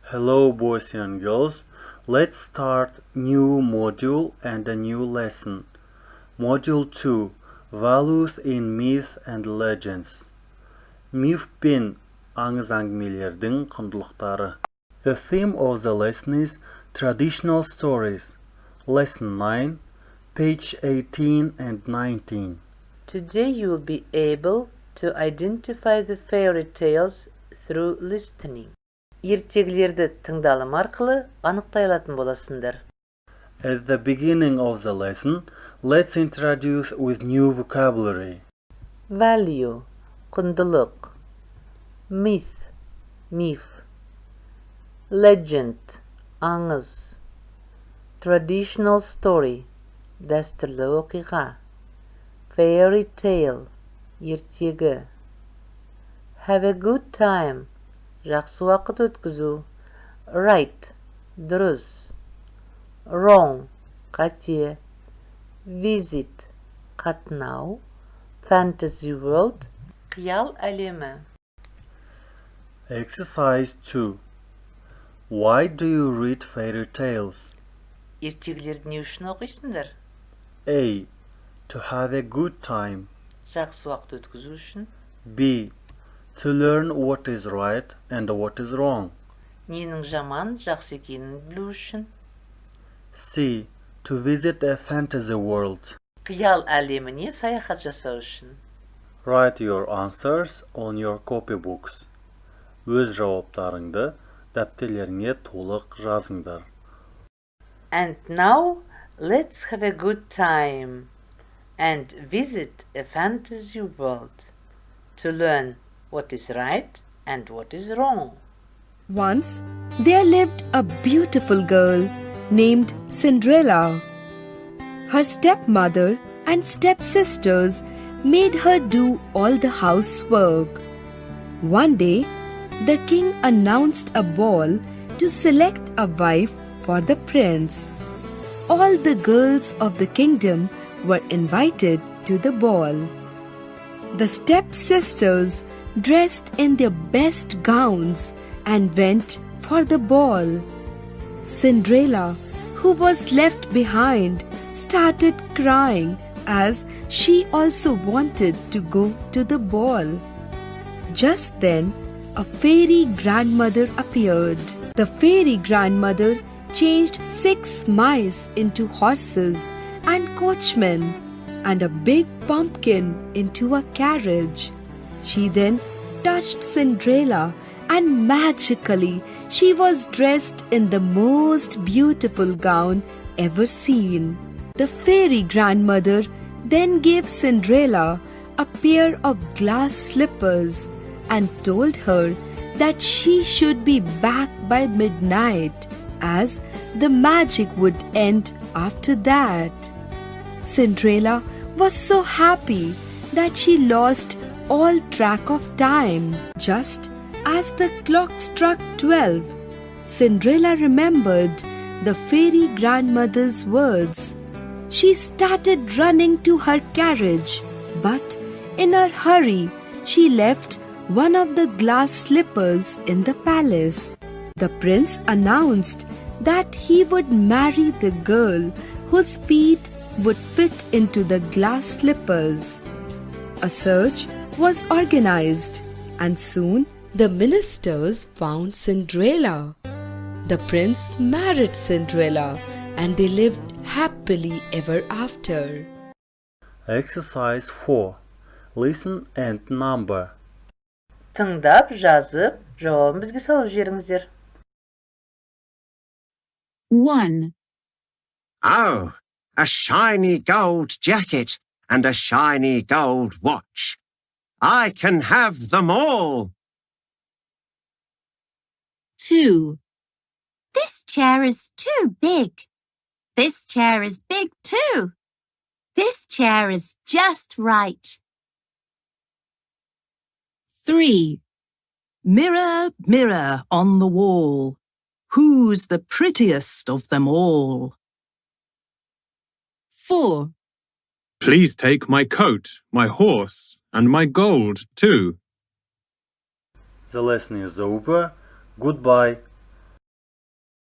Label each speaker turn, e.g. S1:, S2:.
S1: Hello boys and girls, let's start new module and a new lesson. Module 2, Values in Myth and Legends. Mif пен аңыз әңгімелердің құндылықтары. The theme of the lesson is Traditional Stories. Lesson 9, page 18 and 19.
S2: Today you will be able to identify the fairy tales through listening. Ертегілерді тыңдалым арқылы анықтай алатын боласыңдар.
S1: At the beginning of the lesson, let's introduce with new vocabulary.
S2: Value, құндылық. Myth, миф. Legend, аңыз. Traditional story, дәстүрлі оқиға. Fairy tale, ертегі. Have a good time, жақсы уақыт өткізу. Right, дұрыс. Wrong, қате. Visit, қатынау. Fantasy world, қиял әлемі.
S1: Exercise 2. Why do you read fairy tales?
S2: Ертегілерді не үшін оқисыңдар?
S1: A. To have a good time.
S2: Жақсы уақыт өткізу үшін.
S1: B. To learn what is right and what is wrong.
S2: Ненің жаман, жақсы екенін білу үшін.
S1: C. To visit a fantasy world.
S2: Қиял әлеміне саяхат жасау үшін.
S1: Write your answers on your copybooks. Өз жауаптарыңды дәптерлеріңе толық жазыңдар.
S2: And now, let's have a good time and visit a fantasy world to learn what is right and what is wrong.
S3: Once there lived a beautiful girl named Cinderella. Her stepmother and stepsisters made her do all the housework. One day, the king announced a ball to select a wife for the prince. All the girls of the kingdom were invited to the ball. The stepsisters dressed in their best gowns and went for the ball. Cinderella, who was left behind, started crying as she also wanted to go to the ball. Just then, a fairy grandmother appeared. The fairy grandmother changed 6 mice into horses and coachmen and a big pumpkin into a carriage. She then touched Cinderella and magically she was dressed in the most beautiful gown ever seen. The fairy grandmother then gave Cinderella a pair of glass slippers and told her that she should be back by midnight as the magic would end after that. Cinderella was so happy that she lost all track of time. Just as the clock struck 12, Cinderella remembered the fairy grandmother's words. She started running to her carriage, but in her hurry, she left one of the glass slippers in the palace. The prince announced that he would marry the girl whose feet would fit into the glass slippers. A search was organized, and soon the ministers found Cinderella. The prince married Cinderella, and they lived happily ever after.
S1: Exercise 4. Listen and number.
S2: Тыңдап, жазып, жауабын бізге салып жіберіңіздер.
S4: 1.
S5: Oh, a shiny gold jacket and a shiny gold watch. I can have them all.
S4: 2. This chair is too big. This chair is big too. This chair is just right. 3.
S6: Mirror, mirror on the wall, who's the prettiest of them all?
S4: 4.
S7: Please take my coat, my horse, and my gold too.
S1: The lesson is over. Goodbye.